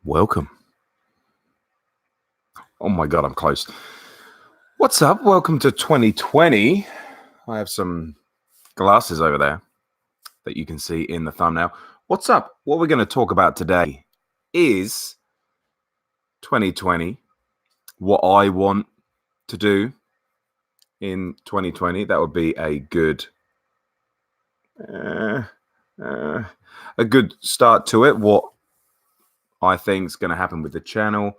Welcome. Oh my God, I'm close. What's up? Welcome to 2020. I have some glasses over there that you can see in the thumbnail. What's up? What we're going to talk about today is 2020, what I want to do in 2020. That would be a good start to it. What I think is going to happen with the channel,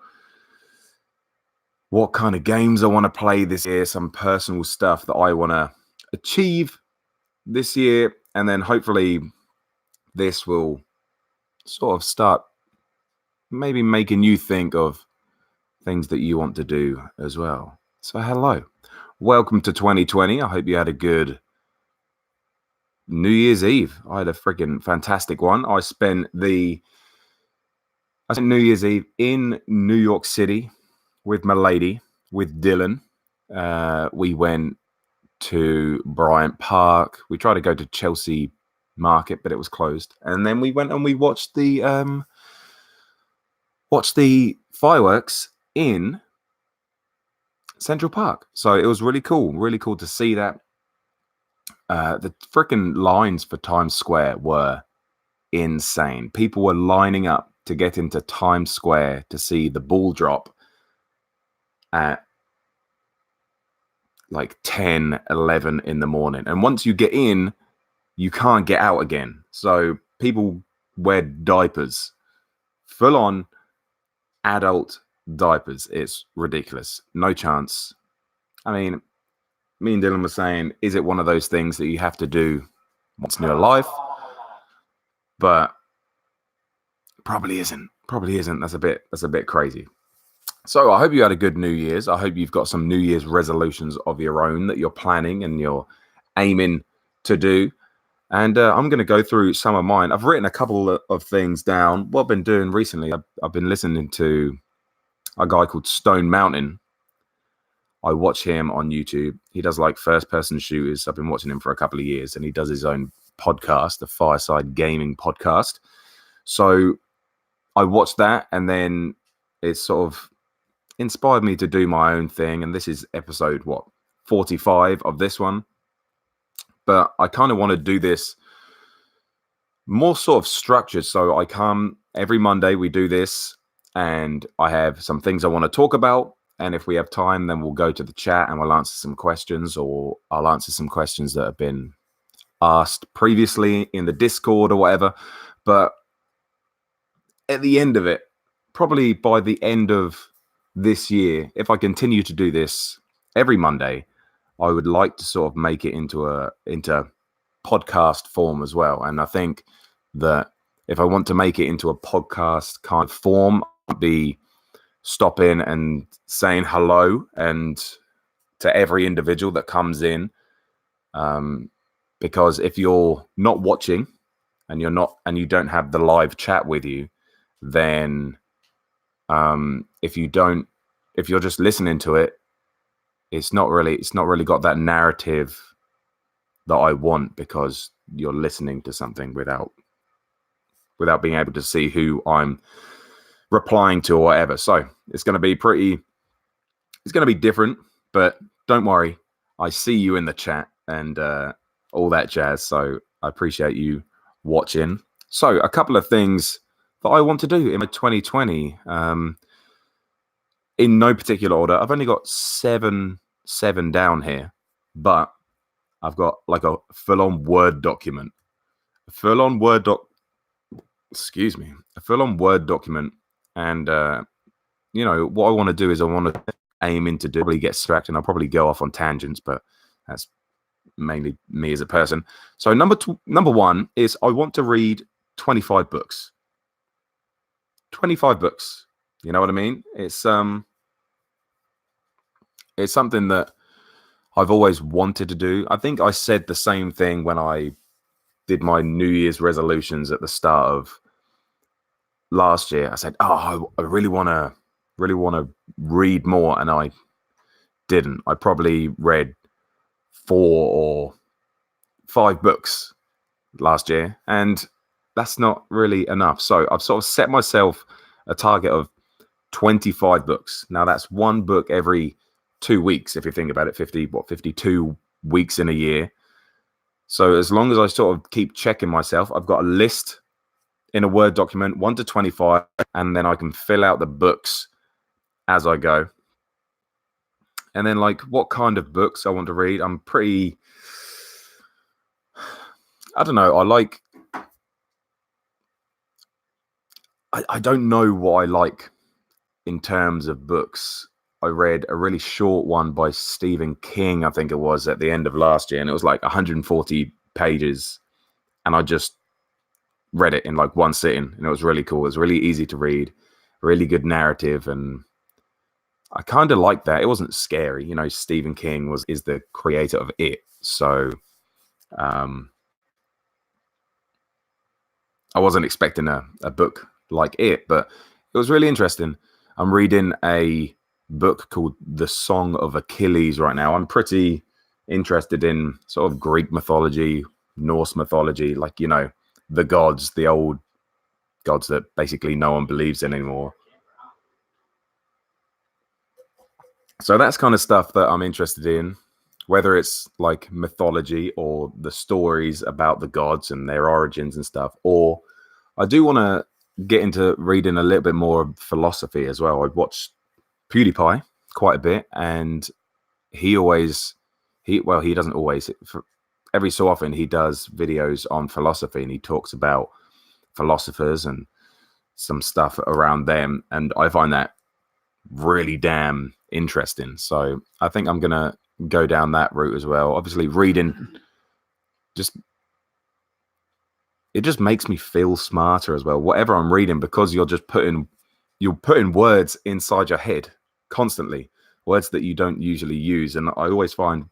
what kind of games I want to play this year, some personal stuff that I want to achieve this year, and then hopefully this will sort of start maybe making you think of things that you want to do as well. So hello, welcome to 2020. I hope you had a good New Year's Eve. I had a freaking fantastic one. I spent New Year's Eve in New York City with my lady, with Dylan. We went to Bryant Park. We tried to go to Chelsea Market, but it was closed. And then we went and we watched the fireworks in Central Park. So it was really cool to see that. The freaking lines for Times Square were insane. People were lining up to get into Times Square to see the ball drop at like 10, 11 in the morning. And once you get in, you can't get out again. So people wear diapers, full on adult diapers. It's ridiculous. No chance. I mean, me and Dylan were saying, is it one of those things that you have to do once in your life? But probably isn't. That's a bit crazy. So I hope you had a good New Year's. I hope you've got some New Year's resolutions of your own that you're planning and you're aiming to do. And I'm going to go through some of mine. I've written a couple of things down. What I've been doing recently, I've been listening to a guy called Stone Mountain. I watch him on YouTube. He does like first-person shooters. I've been watching him for a couple of years, and he does his own podcast, the Fireside Gaming Podcast. So I watched that, and then it sort of inspired me to do my own thing. And this is episode 45 of this one. But I kind of want to do this more sort of structured. So I come every Monday, we do this, and I have some things I want to talk about. And if we have time, then we'll go to the chat and we'll answer some questions, or I'll answer some questions that have been asked previously in the Discord or whatever. But at the end of it, probably by the end of this year, if I continue to do this every Monday, I would like to sort of make it into podcast form as well. And I think that if I want to make it into a podcast kind of form, I'd be stopping and saying hello and to every individual that comes in. Because if you're not watching and you don't have the live chat with you, then if you're just listening to it, it's not really got that narrative that I want, because you're listening to something without being able to see who I'm replying to or whatever. So it's going to be different, but don't worry. I see you in the chat and all that jazz. So I appreciate you watching. So a couple of things that I want to do in my 2020, in no particular order. I've only got seven down here, but I've got like a full-on Word document. A full-on Word document. And, what I want to do is I want to aim into probably get distracted. I'll probably go off on tangents, but that's mainly me as a person. So number one is I want to read 25 books. 25 books. You know what I mean? It's something that I've always wanted to do. I think I said the same thing when I did my New Year's resolutions at the start of last year. I said, I really want to read more, and I didn't. I probably read 4 or 5 books last year, and that's not really enough. So I've sort of set myself a target of 25 books. Now that's one book every 2 weeks, if you think about it. 52 weeks in a year. So as long as I sort of keep checking myself, I've got a list in a Word document, 1 to 25, and then I can fill out the books as I go. And then, like, what kind of books I want to read, I'm pretty, I don't know, I don't know what I like in terms of books. I read a really short one by Stephen King, I think it was, at the end of last year, and it was like 140 pages, and I just read it in like one sitting, and it was really cool. It was really easy to read, really good narrative, and I kind of liked that. It wasn't scary, you know. Stephen King is the creator of It, so I wasn't expecting a book like It, but it was really interesting. I'm reading a book called The Song of Achilles right now. I'm pretty interested in sort of Greek mythology, Norse mythology, like, you know, the gods, the old gods that basically no one believes in anymore. So that's kind of stuff that I'm interested in, whether it's like mythology or the stories about the gods and their origins and stuff, or I do want to get into reading a little bit more of philosophy as well. I've watched PewDiePie quite a bit, and he doesn't always, every so often he does videos on philosophy, and he talks about philosophers and some stuff around them, and I find that really damn interesting. So I think I'm gonna go down that route as well. Obviously, reading it just makes me feel smarter as well, whatever I'm reading, because you're putting words inside your head constantly, words that you don't usually use. And I always find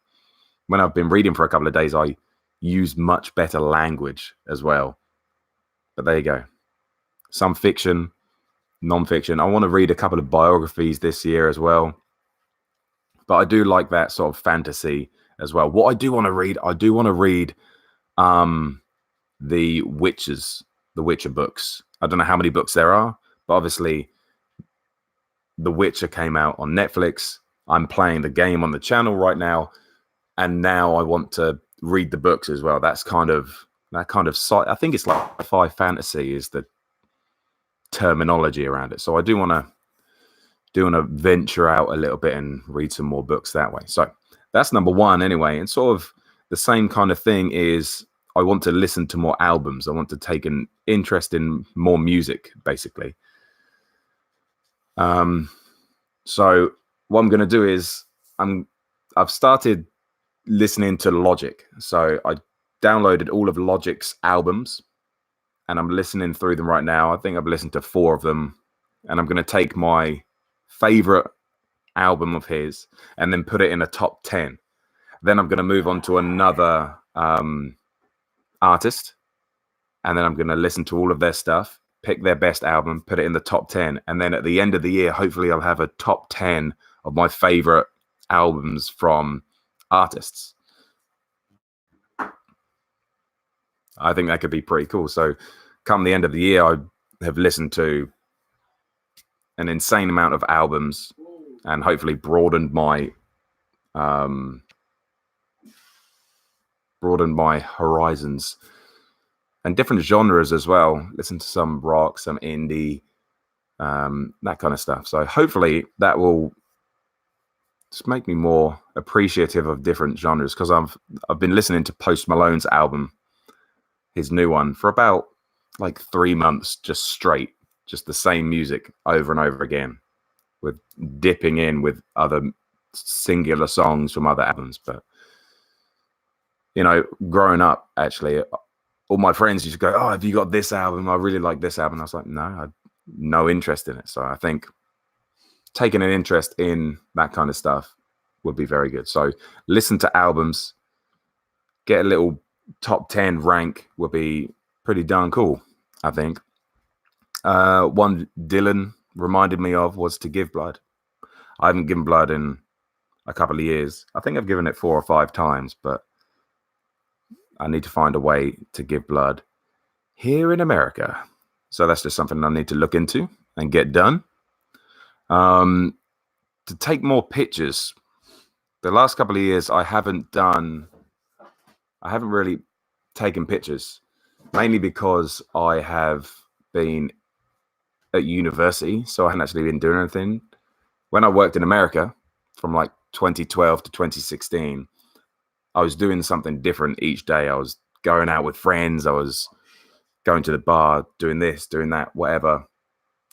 when I've been reading for a couple of days, I use much better language as well. But there you go. Some fiction, non-fiction. I want to read a couple of biographies this year as well. But I do like that sort of fantasy as well. What I do want to read, the Witcher books. I don't know how many books there are, but obviously The Witcher came out on Netflix. I'm playing the game on the channel right now, and now I want to read the books as well. That kind of I think it's like sci-fi fantasy is the terminology around it. So I do want to venture out a little bit and read some more books that way. So that's number one anyway. And sort of the same kind of thing is I want to listen to more albums. I want to take an interest in more music, basically. So what I'm going to do is I've started listening to Logic. So I downloaded all of Logic's albums, and I'm listening through them right now. I think I've listened to 4 of them, and I'm going to take my favorite album of his and then put it in a top 10. Then I'm going to move on to another artist, and then I'm going to listen to all of their stuff, pick their best album, put it in the top 10, and then at the end of the year, hopefully I'll have a top 10 of my favorite albums from artists. I think that could be pretty cool. So come the end of the year, I have listened to an insane amount of albums and hopefully broadened my horizons and different genres as well. Listen to some rock, some indie, that kind of stuff. So hopefully that will just make me more appreciative of different genres, because I've been listening to Post Malone's album, his new one, for about like 3 months, just straight, just the same music over and over again, with dipping in with other singular songs from other albums. But you know, growing up, actually, all my friends used to go, "Oh, have you got this album? I really like this album." I was like, "No, I had no interest in it." So I think taking an interest in that kind of stuff would be very good. So listen to albums, get a little top 10 rank would be pretty darn cool, I think. One Dylan reminded me of was to give blood. I haven't given blood in a couple of years. I think I've given it 4 or 5 times, but I need to find a way to give blood here in America. So that's just something I need to look into and get done. To take more pictures. The last couple of years, I haven't really taken pictures, mainly because I have been at university, so I hadn't actually been doing anything. When I worked in America from like 2012 to 2016, I was doing something different each day. I was going out with friends. I was going to the bar, doing this, doing that, whatever,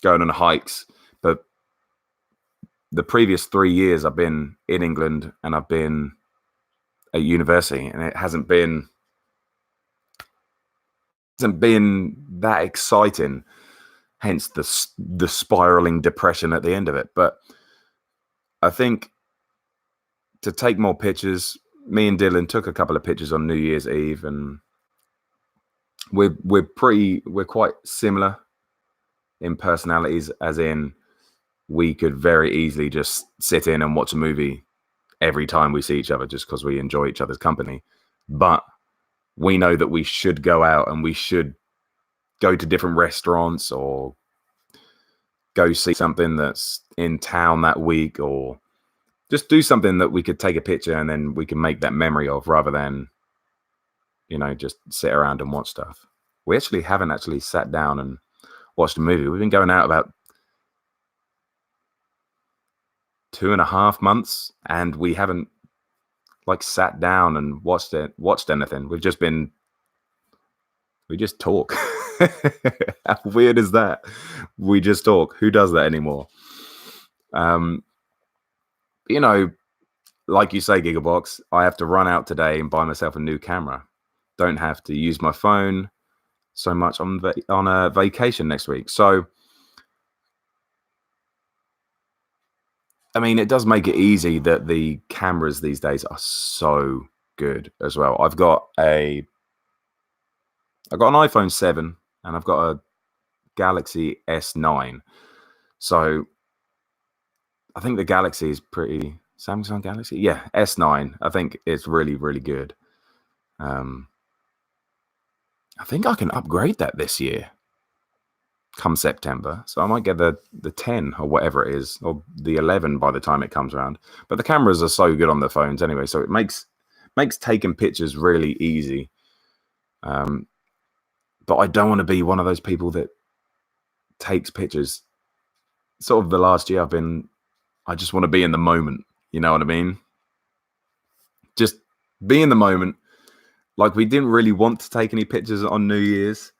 going on hikes. But the previous 3 years I've been in England and I've been at university, and it hasn't been that exciting, hence the spiraling depression at the end of it. But I think to take more pictures, me and Dylan took a couple of pictures on New Year's Eve, and we're quite similar in personalities, as in we could very easily just sit in and watch a movie every time we see each other just because we enjoy each other's company. But we know that we should go out and we should go to different restaurants or go see something that's in town that week, or just do something that we could take a picture and then we can make that memory of, rather than, just sit around and watch stuff. We actually haven't sat down and watched a movie. We've been going out about 2.5 months, and we haven't sat down and watched anything. We just talk. How weird is that? We just talk. Who does that anymore? Like you say, Gigabox, I have to run out today and buy myself a new camera. Don't have to use my phone so much on a vacation next week. So, I mean, it does make it easy that the cameras these days are so good as well. I've got an iPhone 7 and I've got a Galaxy S9. So I think the Galaxy is pretty... Samsung Galaxy? Yeah, S9. I think it's really, really good. I think I can upgrade that this year, come September. So I might get the 10 or whatever it is, or the 11 by the time it comes around. But the cameras are so good on the phones anyway, so it makes taking pictures really easy. But I don't want to be one of those people that takes pictures. Sort of the last year I just want to be in the moment. You know what I mean? Just be in the moment. Like, we didn't really want to take any pictures on New Year's.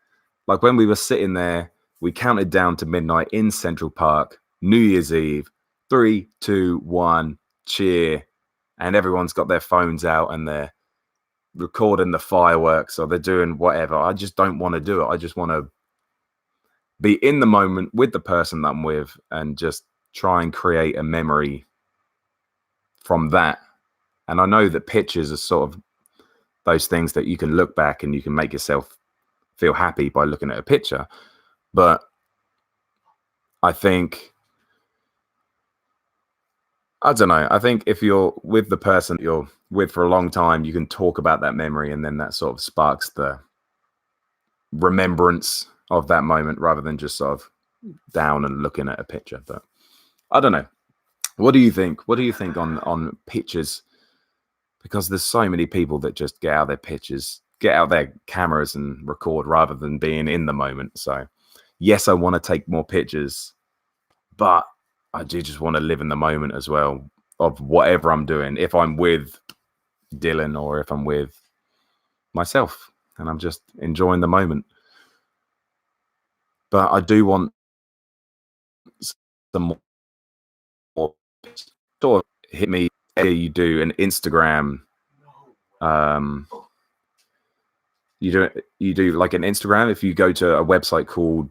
Like, when we were sitting there, we counted down to midnight in Central Park, New Year's Eve, 3, 2, 1, cheer. And everyone's got their phones out and they're recording the fireworks or they're doing whatever. I just don't want to do it. I just want to be in the moment with the person that I'm with and just try and create a memory from that. And I know that pictures are sort of those things that you can look back and you can make yourself feel happy by looking at a picture. But I think, I don't know, I think if you're with the person you're with for a long time, you can talk about that memory, and then that sort of sparks the remembrance of that moment rather than just sort of down and looking at a picture. But I don't know. What do you think? What do you think on pictures? Because there's so many people that just get out their cameras and record rather than being in the moment. So yes, I want to take more pictures, but I do just want to live in the moment as well of whatever I'm doing. If I'm with Dylan or if I'm with myself and I'm just enjoying the moment. But I do want some more. Sort of hit me. You do an Instagram. You do like an Instagram. If you go to a website called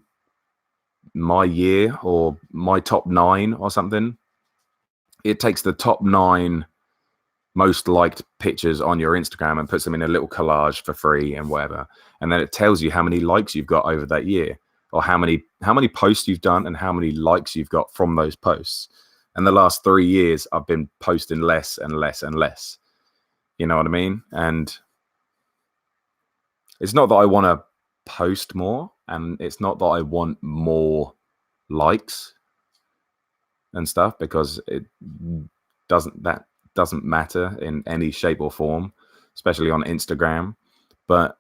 My Year or My Top 9 or something, it takes the top 9 most liked pictures on your Instagram and puts them in a little collage for free and whatever, and then it tells you how many likes you've got over that year, or how many posts you've done and how many likes you've got from those posts. And the last 3 years, I've been posting less and less and less. You know what I mean? And it's not that I want to post more, and it's not that I want more likes and stuff, because it doesn't matter in any shape or form, especially on Instagram. But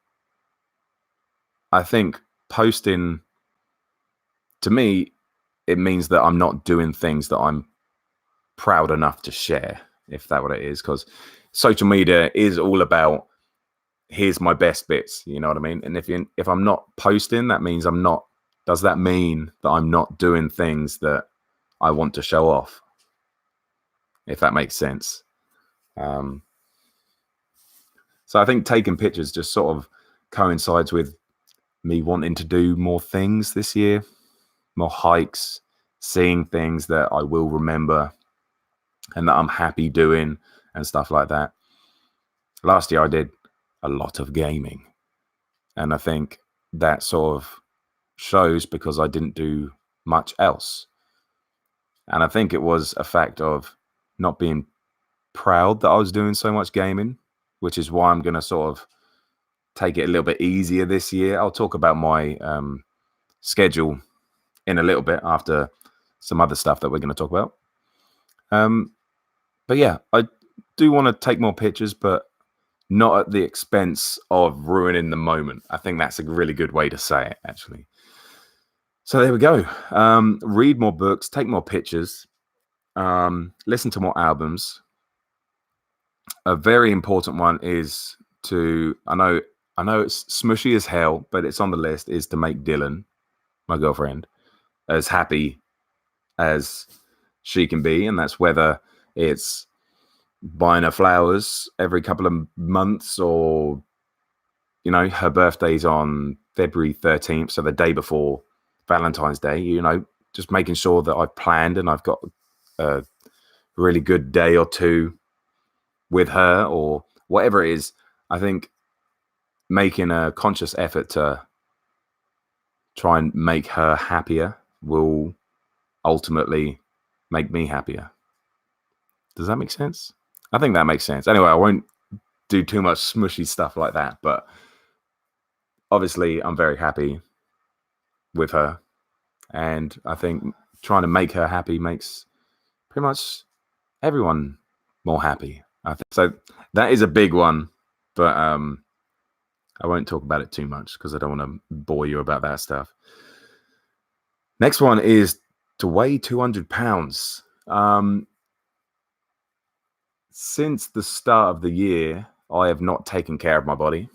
I think posting, to me, it means that I'm not doing things that I'm proud enough to share, if that's what it is, because social media is all about, here's my best bits, you know what I mean? And if I'm not posting, that means I'm not, does that mean that I'm not doing things that I want to show off, if that makes sense? So I think taking pictures just sort of coincides with me wanting to do more things this year, more hikes, seeing things that I will remember and that I'm happy doing and stuff like that. Last year I did a lot of gaming, and I think that sort of shows because I didn't do much else. And I think it was a fact of not being proud that I was doing so much gaming, which is why I'm going to sort of take it a little bit easier this year. I'll talk about my schedule in a little bit after some other stuff that we're going to talk about. But yeah, I do want to take more pictures, but not at the expense of ruining the moment. I think that's a really good way to say it, actually. So there we go. Read more books, take more pictures, listen to more albums. A very important one is to, I know it's smushy as hell, but it's on the list, is to make Dylan, my girlfriend, as happy as she can be. And that's whether it's buying her flowers every couple of months, or, you know, her birthday's on February 13th, so the day before Valentine's Day, you know, just making sure that I've planned and I've got a really good day or two with her, or whatever it is. I think making a conscious effort to try and make her happier will ultimately make me happier. Does that make sense? I think that makes sense. Anyway, I won't do too much smushy stuff like that, but obviously I'm very happy with her, and I think trying to make her happy makes pretty much everyone more happy. I think so. That is a big one, but I won't talk about it too much because I don't want to bore you about that stuff. Next one is to weigh 200 pounds. Since the start of the year, I have not taken care of my body.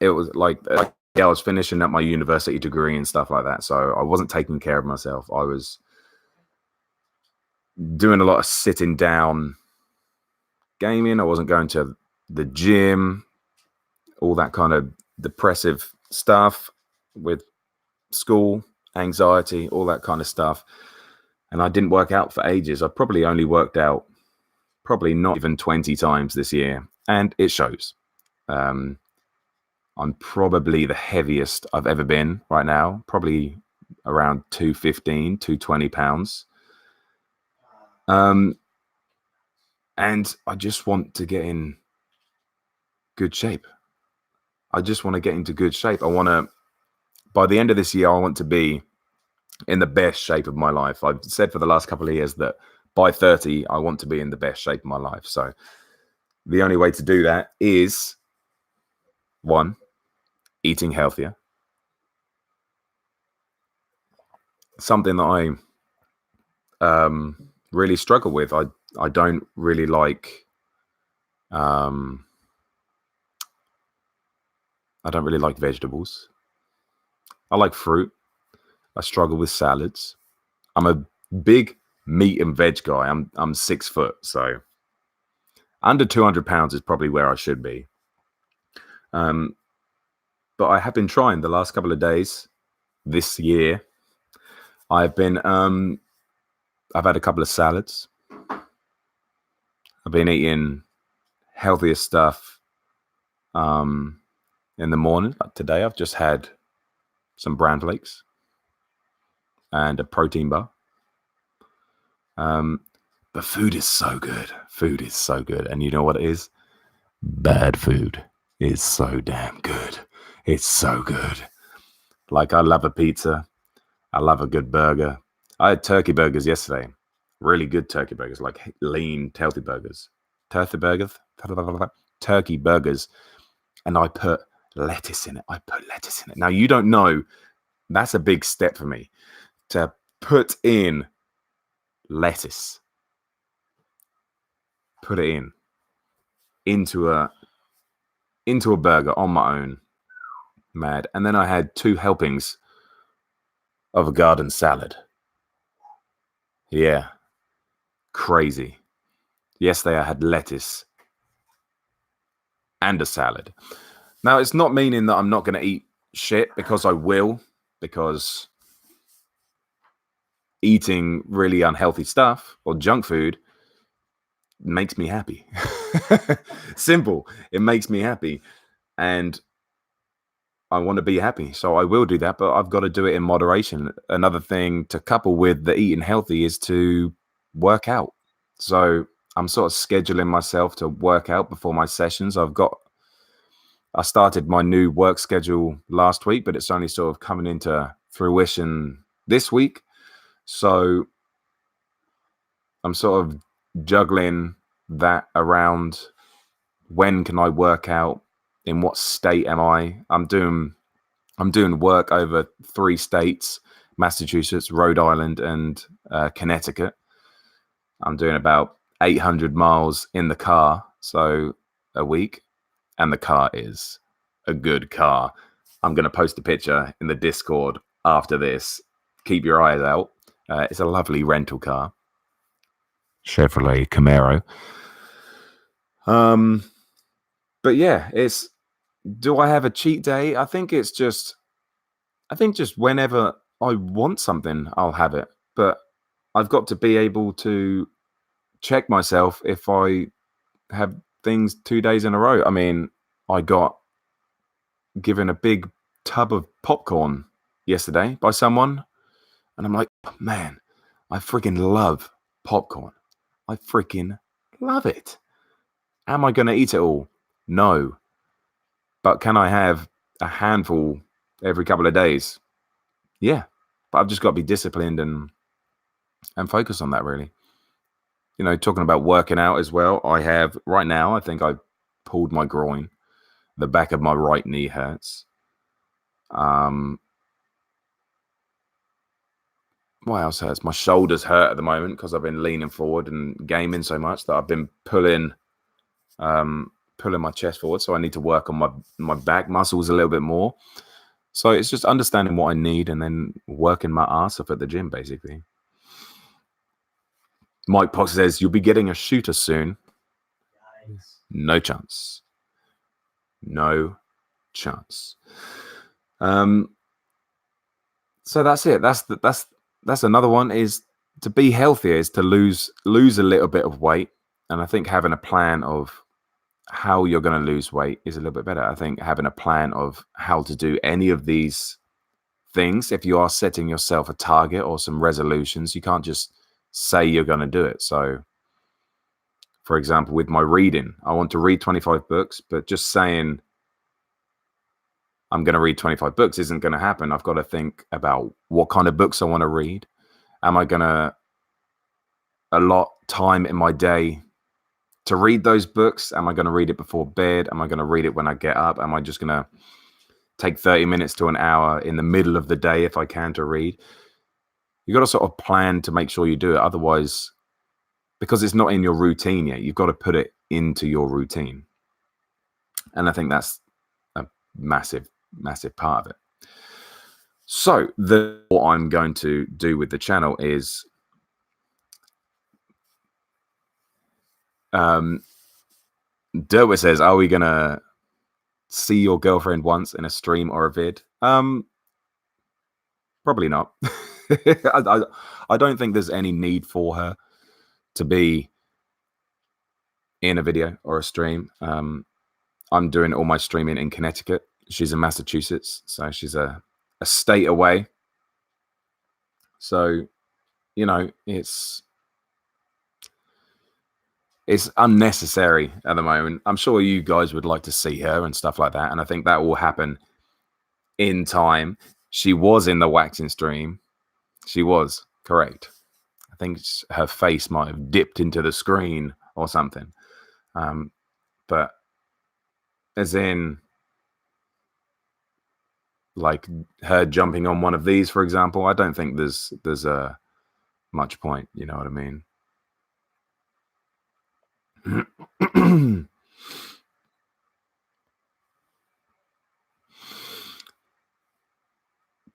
It was like I was finishing up my university degree and stuff like that, so I wasn't taking care of myself. I was doing a lot of sitting down gaming. I wasn't going to the gym, all that kind of depressive stuff with school, anxiety, all that kind of stuff. And I didn't work out for ages. I probably only worked out probably not even 20 times this year, and it shows. I'm probably the heaviest I've ever been right now, probably around 215, 220 pounds. And I just want to get in good shape. I just want to get into good shape. I want to, by the end of this year, I want to be in the best shape of my life. I've said for the last couple of years that by 30, I want to be in the best shape of my life. So the only way to do that is, one, eating healthier. Something that I really struggle with. I don't really like I don't really like vegetables. I like fruit. I struggle with salads. I'm a big meat and veg guy. I'm 6 foot, so under 200 pounds is probably where I should be. But I have been trying the last couple of days this year. I've been I've had a couple of salads. I've been eating healthier stuff in the morning. Like today I've just had some bran flakes and a protein bar. But food is so good. Food is so good. And you know what it is? Bad food is so damn good. It's so good. Like, I love a pizza. I love a good burger. I had turkey burgers yesterday. Really good turkey burgers, like lean, healthy burgers. Turkey burgers. And I put lettuce in it. Now, you don't know, that's a big step for me, to put in lettuce. Put it into a burger on my own. Mad. And then I had 2 helpings of a garden salad. Yeah. Crazy. Yesterday I had lettuce and a salad. Now, it's not meaning that I'm not going to eat shit, because I will, because eating really unhealthy stuff or junk food makes me happy. Simple. It makes me happy. And I want to be happy, so I will do that, but I've got to do it in moderation. Another thing to couple with the eating healthy is to work out. So I'm sort of scheduling myself to work out before my sessions. I started my new work schedule last week, but it's only sort of coming into fruition this week. So I'm sort of juggling that around when can I work out, in what state am I? I'm doing work over 3 states: Massachusetts, Rhode Island, and Connecticut. I'm doing about 800 miles in the car, so a week, and the car is a good car. I'm going to post a picture in the Discord after this. Keep your eyes out. It's a lovely rental car, Chevrolet Camaro. But yeah, do I have a cheat day? I think just whenever I want something, I'll have it. But I've got to be able to check myself if I have things 2 days in a row. I mean, I got given a big tub of popcorn yesterday by someone, and I'm like, oh, man, I freaking love popcorn. I freaking love it. Am I going to eat it all? No. But can I have a handful every couple of days? Yeah. But I've just got to be disciplined and focus on that, really. You know, talking about working out as well, I have right now, I think I pulled my groin. The back of my right knee hurts. What else hurts? My shoulders hurt at the moment because I've been leaning forward and gaming so much that I've been pulling my chest forward. So I need to work on my back muscles a little bit more. So it's just understanding what I need and then working my ass off at the gym, basically. Mike Pox says, you'll be getting a shooter soon. Nice. No chance. No chance. So that's it. That's another one, is to be healthier, is to lose a little bit of weight. And I think having a plan of how you're going to lose weight is a little bit better. I think having a plan of how to do any of these things, if you are setting yourself a target or some resolutions, you can't just say you're going to do it. So, for example, with my reading, I want to read 25 books, but just saying I'm going to read 25 books isn't going to happen. I've got to think about what kind of books I want to read. Am I going to allot time in my day to read those books? Am I going to read it before bed? Am I going to read it when I get up? Am I just going to take 30 minutes to an hour in the middle of the day if I can to read? You got to sort of plan to make sure you do it. Otherwise, because it's not in your routine yet, you've got to put it into your routine. And I think that's a massive, massive part of it. So what I'm going to do with the channel is Derwit says, are we going to see your girlfriend once in a stream or a vid? Probably not. I don't think there's any need for her to be in a video or a stream. I'm doing all my streaming in Connecticut. She's in Massachusetts, so she's a state away. So, you know, it's unnecessary at the moment. I'm sure you guys would like to see her and stuff like that, and I think that will happen in time. She was in the waxing stream. She was correct. I think her face might have dipped into the screen or something. But as in, like her jumping on one of these, for example, I don't think there's a much point. You know what I mean?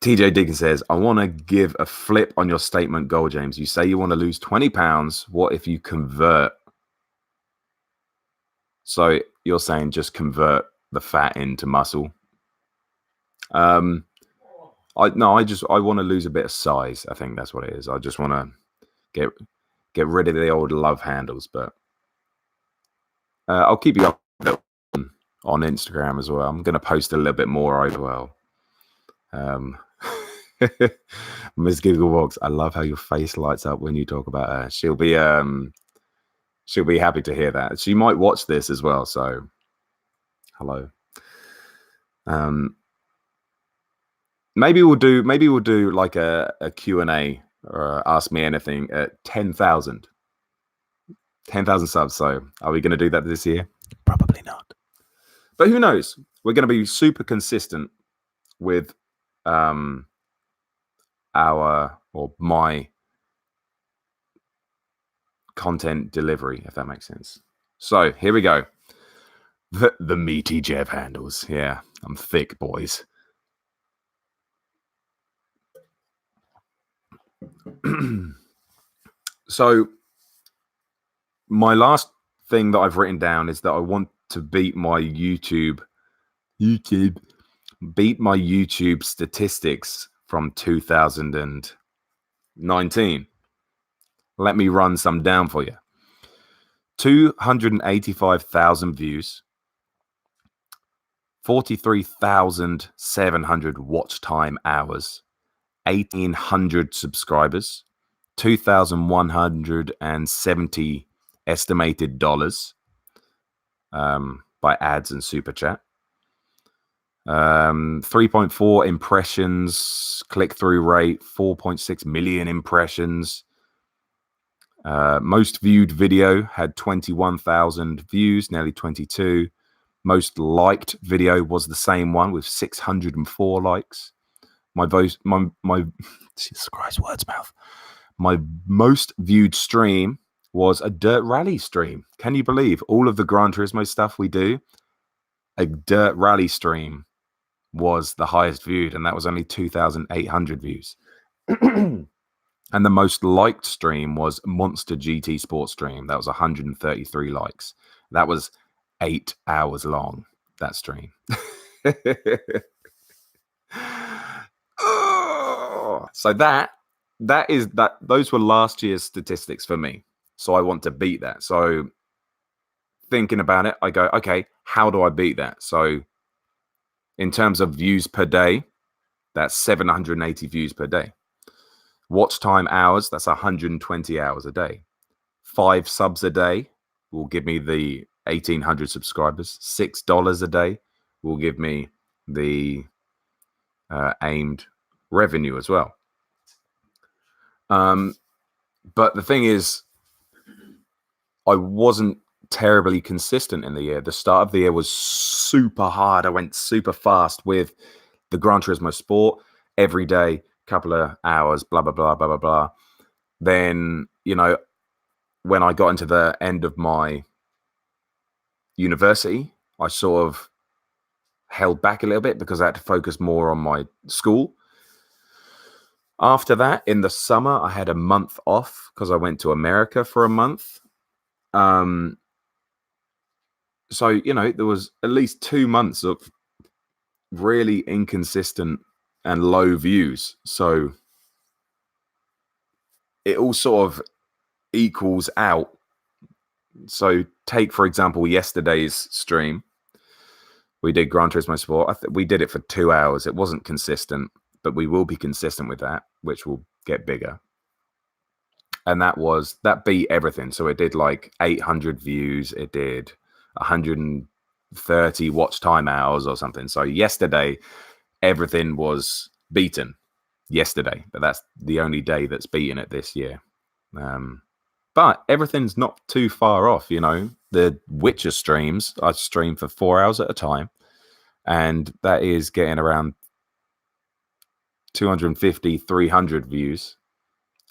TJ Dickens says, I want to give a flip on your statement goal, James. You say you want to lose 20 pounds. What if you convert? So you're saying just convert the fat into muscle. I want to lose a bit of size. I think that's what it is. I just want to get rid of the old love handles, but I'll keep you up on Instagram as well. I'm going to post a little bit more over well. Miss Googlewalks, I love how your face lights up when you talk about her. She'll be happy to hear that. She might watch this as well, so hello. Maybe we'll do like a Q&A or ask me anything at 10,000 subs. So are we going to do that this year? Probably not, but who knows? We're going to be super consistent with my content delivery, if that makes sense. So here we go. The meaty Jev handles. Yeah, I'm thick, boys. So my last thing that I've written down is that I want to beat my YouTube statistics from 2019. Let me run some down for you. 285,000 views, 43,700 watch time hours, 1,800 subscribers, 2,170 estimated dollars by ads and super chat. 3.4 impressions, click-through rate, 4.6 million impressions. Most viewed video had 21,000 views, nearly 22. Most liked video was the same one with 604 likes. My Jesus Christ, words mouth. My most viewed stream was a dirt rally stream. Can you believe all of the Gran Turismo stuff we do? A dirt rally stream was the highest viewed, and that was only 2,800 views. And the most liked stream was Monster GT Sports Stream. That was 133 likes. That was 8 hours long, that stream. So those were last year's statistics for me. So I want to beat that. So thinking about it, I go, okay, how do I beat that? So in terms of views per day, that's 780 views per day. Watch time hours, that's 120 hours a day. 5 subs a day will give me the 1,800 subscribers. $6 a day will give me the aimed revenue as well. But the thing is, I wasn't terribly consistent in the year. The start of the year was super hard. I went super fast with the Gran Turismo Sport every day, couple of hours, blah, blah, blah, blah, blah, blah. Then, when I got into the end of my university, I sort of held back a little bit because I had to focus more on my school. After that, in the summer, I had a month off because I went to America for a month. So, there was at least 2 months of really inconsistent and low views. So it all sort of equals out. So take, for example, yesterday's stream. We did Gran Turismo Sport. We did it for 2 hours. It wasn't consistent, but we will be consistent with that, which will get bigger. And that beat everything. So it did like 800 views. It did 130 watch time hours or something. So yesterday, everything was beaten. yesterday, but that's the only day that's beaten it this year. But everything's not too far off, you know. The Witcher streams, I stream for 4 hours at a time, and that is getting around 250, 300 views.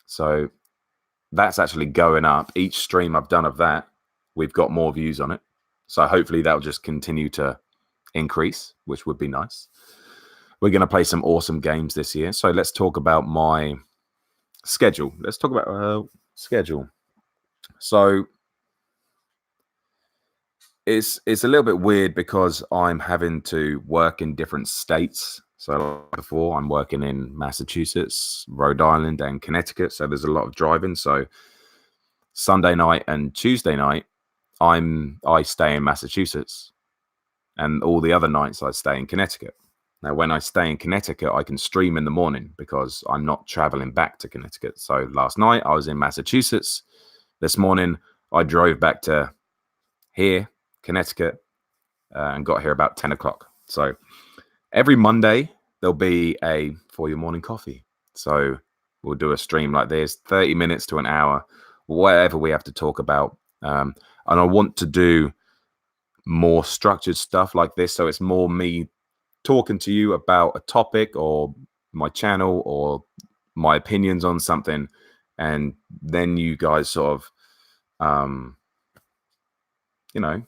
So that's actually going up. Each stream I've done of that, we've got more views on it. So hopefully that'll just continue to increase, which would be nice. We're going to play some awesome games this year. So let's talk about my schedule. Let's talk about schedule. So it's a little bit weird because I'm having to work in different states. So before, I'm working in Massachusetts, Rhode Island, and Connecticut. So there's a lot of driving. So Sunday night and Tuesday night, I stay in Massachusetts, and all the other nights I stay in Connecticut. Now, when I stay in Connecticut, I can stream in the morning because I'm not traveling back to Connecticut. So last night I was in Massachusetts. This morning I drove back to here, Connecticut, and got here about 10 o'clock. So every Monday there'll be a For Your Morning Coffee. So we'll do a stream like this, 30 minutes to an hour, whatever we have to talk about. And I want to do more structured stuff like this. So it's more me talking to you about a topic or my channel or my opinions on something. And then you guys sort of, you know,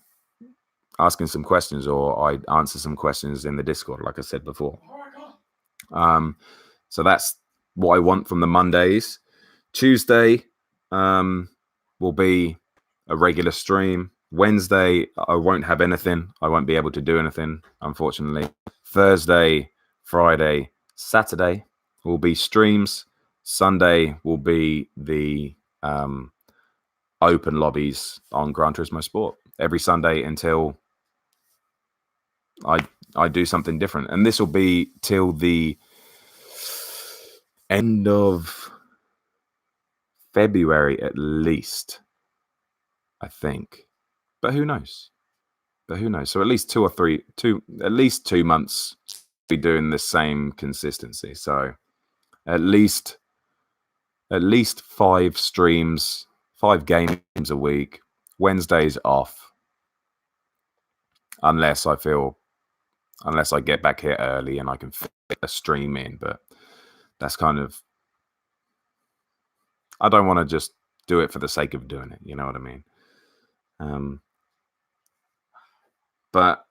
asking some questions, or I answer some questions in the Discord, like I said before. So that's what I want from the Mondays. Tuesday will be a regular stream. Wednesday, I won't have anything. I won't be able to do anything, unfortunately. Thursday, Friday, Saturday will be streams. Sunday will be the open lobbies on Gran Turismo Sport every Sunday until I do something different. And this will be till the end of February at least, I think. But who knows? So at least 2 months be doing the same consistency. So at least 5 streams, 5 games a week. Wednesdays off, unless I get back here early and I can fit a stream in. But that's kind of, I don't want to just do it for the sake of doing it. You know what I mean? But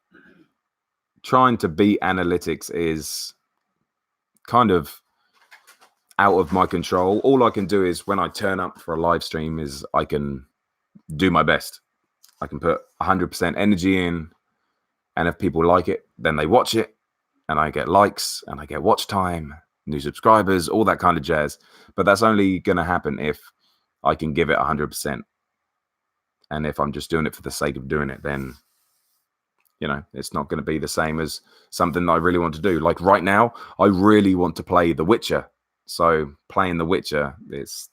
trying to beat analytics is kind of out of my control. All I can do is when I turn up for a live stream is I can do my best. I can put 100% energy in, and if people like it, then they watch it, and I get likes, and I get watch time, new subscribers, all that kind of jazz. But that's only going to happen if I can give it 100%. And if I'm just doing it for the sake of doing it, then, you know, it's not going to be the same as something I really want to do. Like right now, I really want to play The Witcher. So playing The Witcher is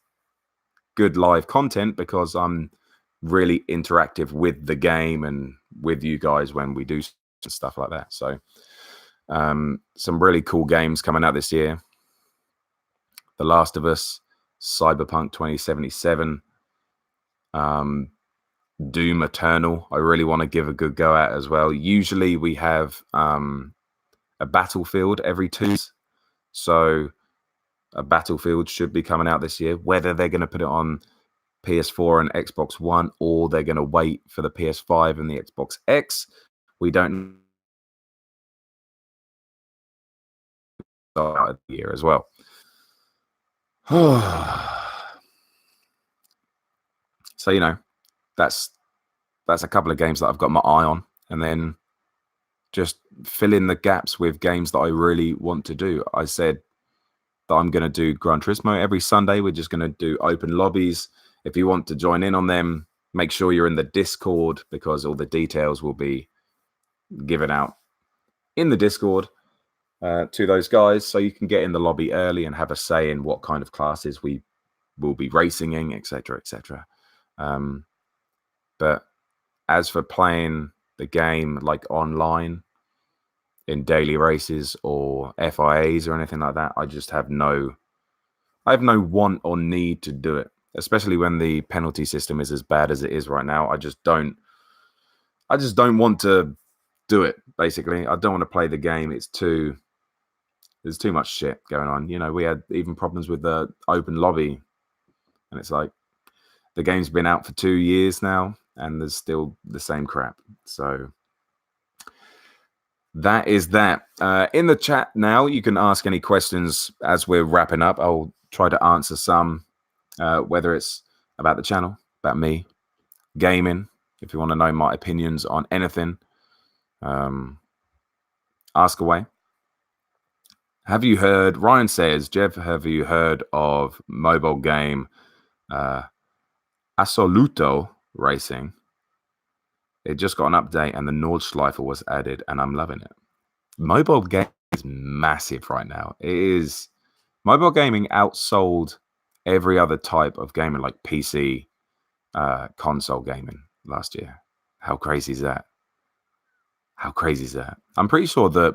good live content because I'm really interactive with the game and with you guys when we do stuff like that. So some really cool games coming out this year. The Last of Us, Cyberpunk 2077, Doom Eternal, I really want to give a good go at as well. Usually we have a Battlefield every 2 years. So a Battlefield should be coming out this year. Whether they're going to put it on PS4 and Xbox One, or they're going to wait for the PS5 and the Xbox X, we don't know of the year as well. So, you know, that's a couple of games that I've got my eye on, and then just fill in the gaps with games that I really want to do. I said that I'm going to do Gran Turismo every Sunday. We're just going to do open lobbies. If you want to join in on them, make sure you're in the Discord, because all the details will be given out in the Discord to those guys, so you can get in the lobby early and have a say in what kind of classes we will be racing in, etc., etc. But as for playing the game like online, in daily races or FIAs or anything like that. I just have no want or need to do it, especially when the penalty system is as bad as it is right now. I just don't want to do it. Basically, I don't want to play the game. There's too much shit going on. You know, we had even problems with the open lobby, and it's like the game's been out for 2 years now, and there's still the same crap. So that is that. In the chat now, you can ask any questions as we're wrapping up. I'll try to answer some, whether it's about the channel, about me, gaming. If you want to know my opinions on anything, ask away. Have you heard, Ryan says, Jeff, have you heard of mobile game Assoluto Racing? It just got an update and the Nordschleife was added, and I'm loving it. Mobile game is massive right now. It is. Mobile gaming outsold every other type of gaming, like PC, console gaming last year. How crazy is that? How crazy is that? I'm pretty sure that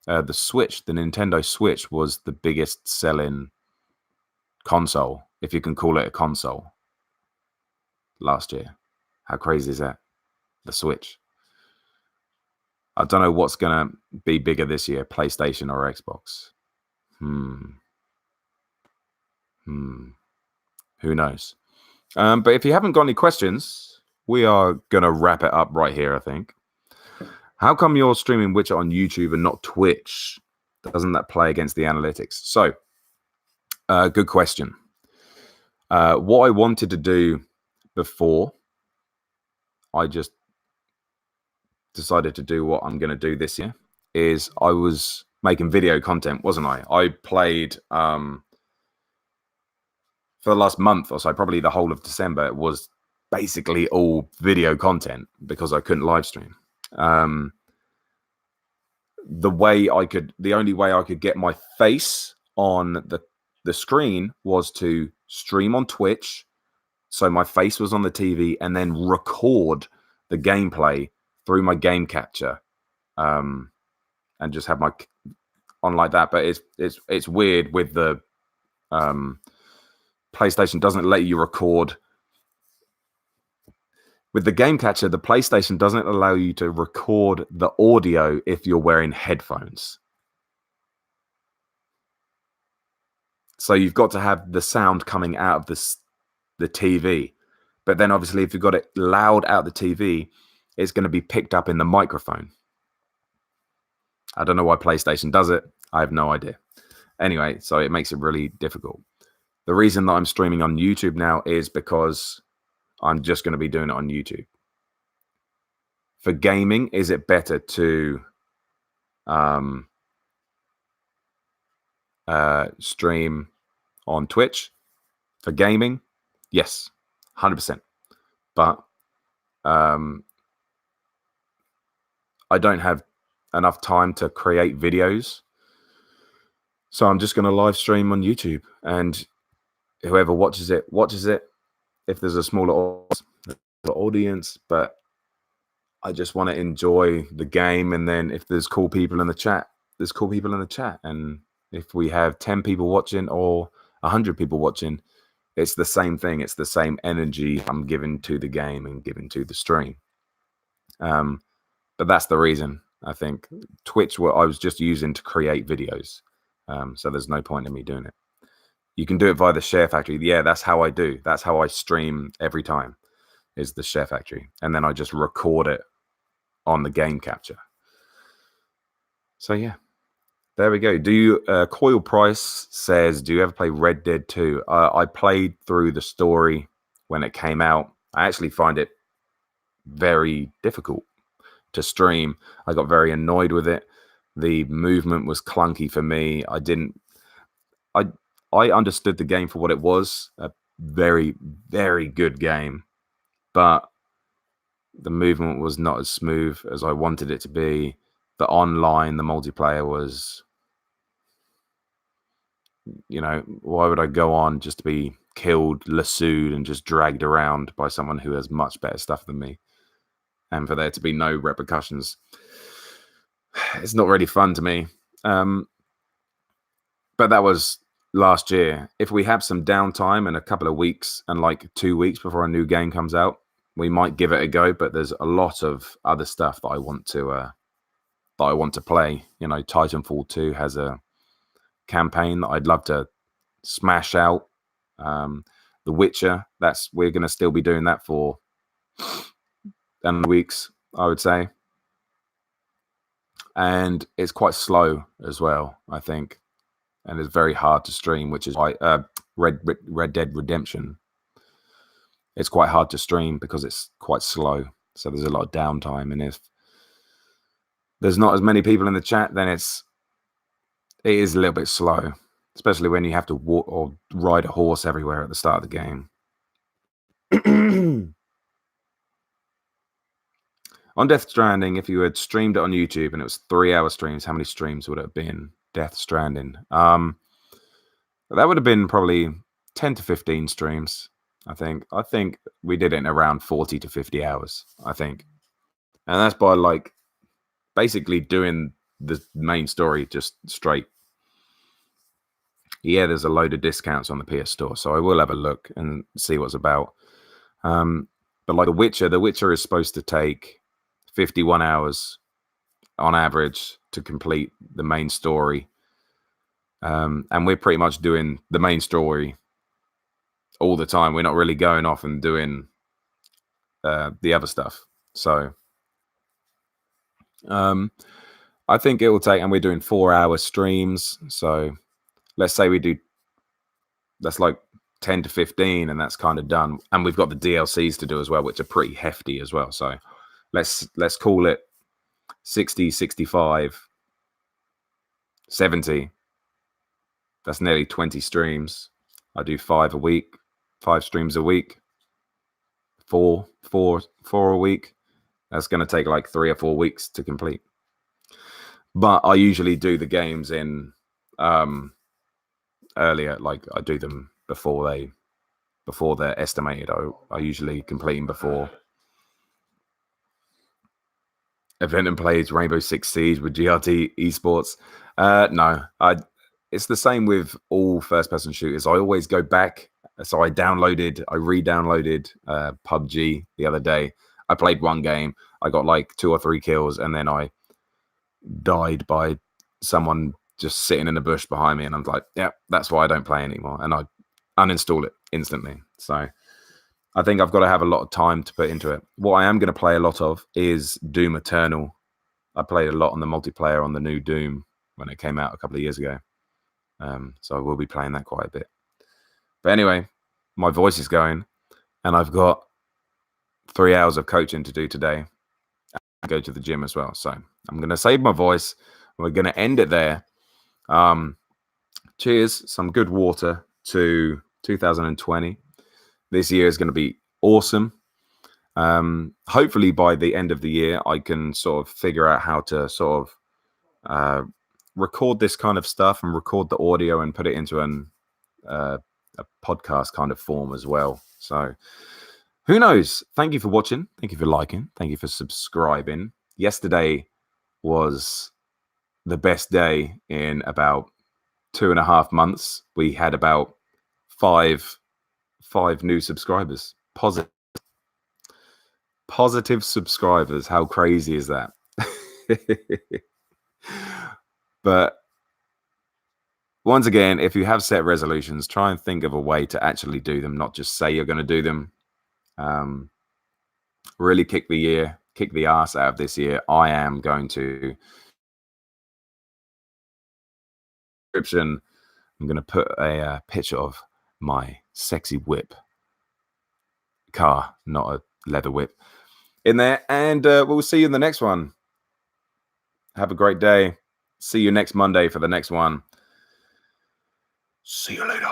the Switch, the Nintendo Switch, was the biggest selling console, if you can call it a console, last year. How crazy is that? The Switch. I don't know what's going to be bigger this year, PlayStation or Xbox. Who knows? But if you haven't got any questions, we are going to wrap it up right here, I think. How come you're streaming Witcher on YouTube and not Twitch? Doesn't that play against the analytics? So, good question. What I wanted to do before, I just decided to do what I'm going to do this year, is I was making video content, wasn't I? I played for the last month or so, probably the whole of December, it was basically all video content because I couldn't live stream. The only way I could get my face on the screen was to stream on Twitch. So my face was on the TV and then record the gameplay through my game capture, and just have my on like that. But it's weird with the PlayStation doesn't let you record with the game catcher. The PlayStation doesn't allow you to record the audio if you're wearing headphones. So you've got to have the sound coming out of the TV. But then obviously if you've got it loud out the TV, it's going to be picked up in the microphone. I don't know why PlayStation does it. I have no idea. Anyway, so it makes it really difficult. The reason that I'm streaming on YouTube now is because I'm just going to be doing it on YouTube. For gaming, is it better to stream on Twitch? For gaming, yes, 100%. But I don't have enough time to create videos. So I'm just going to live stream on YouTube, and whoever watches it. If there's a smaller audience, but I just want to enjoy the game. And then if there's cool people in the chat, there's cool people in the chat. And if we have 10 people watching or 100 people watching, it's the same thing. It's the same energy I'm giving to the game and giving to the stream. But that's the reason. I think Twitch, what I was just using to create videos. So there's no point in me doing it. You can do it via the Share Factory. Yeah, that's how I do. That's how I stream every time, is the Share Factory. And then I just record it on the game capture. So yeah, there we go. Do you, Coil Price says, do you ever play Red Dead 2? I played through the story when it came out. I actually find it very difficult to stream. I got very annoyed with it. The movement was clunky for me. I understood the game for what it was, a very, very good game, but the movement was not as smooth as I wanted it to be. The online, the multiplayer was, you know, why would I go on just to be killed, lassoed, and just dragged around by someone who has much better stuff than me, and for there to be no repercussions? it's not really fun to me. But that was last year. If we have some downtime in a couple of weeks and like 2 weeks before a new game comes out, we might give it a go. But there's a lot of other stuff that I want to play. You know, Titanfall 2 has a campaign that I'd love to smash out. The Witcher, we're going to still be doing that for weeks, I would say. And it's quite slow as well, I think. And it's very hard to stream, which is why Red Dead Redemption, it's quite hard to stream because it's quite slow. So there's a lot of downtime. And if there's not as many people in the chat, then it is a little bit slow, especially when you have to walk or ride a horse everywhere at the start of the game. On Death Stranding, if you had streamed it on YouTube and it was 3-hour streams, how many streams would it have been? Death Stranding. That would have been probably 10 to 15 streams, I think. I think we did it in around 40 to 50 hours, I think. And that's by like basically doing the main story just straight. Yeah, there's a load of discounts on the PS Store, so I will have a look and see what's about. But like The Witcher is supposed to take 51 hours on average to complete the main story. And we're pretty much doing the main story all the time. We're not really going off and doing the other stuff. So I think it will take, and we're doing 4-hour streams. So let's say that's like 10 to 15, and that's kind of done. And we've got the DLCs to do as well, which are pretty hefty as well. So let's call it 60, 65, 70. That's nearly 20 streams. I do 5 streams a week, 4 a week. That's going to take like 3 or 4 weeks to complete. But I usually do the games in earlier, like I do them before they're estimated. I usually complete them before. Adventum plays Rainbow Six Siege with GRT Esports. No, it's the same with all first-person shooters. I always go back. So I re-downloaded PUBG the other day. I played one game. I got like 2 or 3 kills, and then I died by someone just sitting in a bush behind me. And I'm like, yeah, that's why I don't play anymore. And I uninstall it instantly. So I think I've got to have a lot of time to put into it. What I am going to play a lot of is Doom Eternal. I played a lot on the multiplayer on the new Doom when it came out a couple of years ago. So I will be playing that quite a bit. But anyway, my voice is going, and I've got 3 hours of coaching to do today. I go to the gym as well. So I'm going to save my voice. We're going to end it there. Cheers. Some good water to 2020. This year is going to be awesome. Hopefully by the end of the year, I can sort of figure out how to sort of record this kind of stuff and record the audio and put it into a podcast kind of form as well. So who knows? Thank you for watching. Thank you for liking. Thank you for subscribing. Yesterday was the best day in about 2.5 months. We had about five new subscribers. Positive subscribers. How crazy is that? But once again, if you have set resolutions, try and think of a way to actually do them, not just say you're going to do them. Really kick the ass out of this year. I am going to description. I'm going to put a picture of my sexy whip car, not a leather whip, in there, and we'll see you in the next one. Have a great day. See you next Monday for the next one. See you later.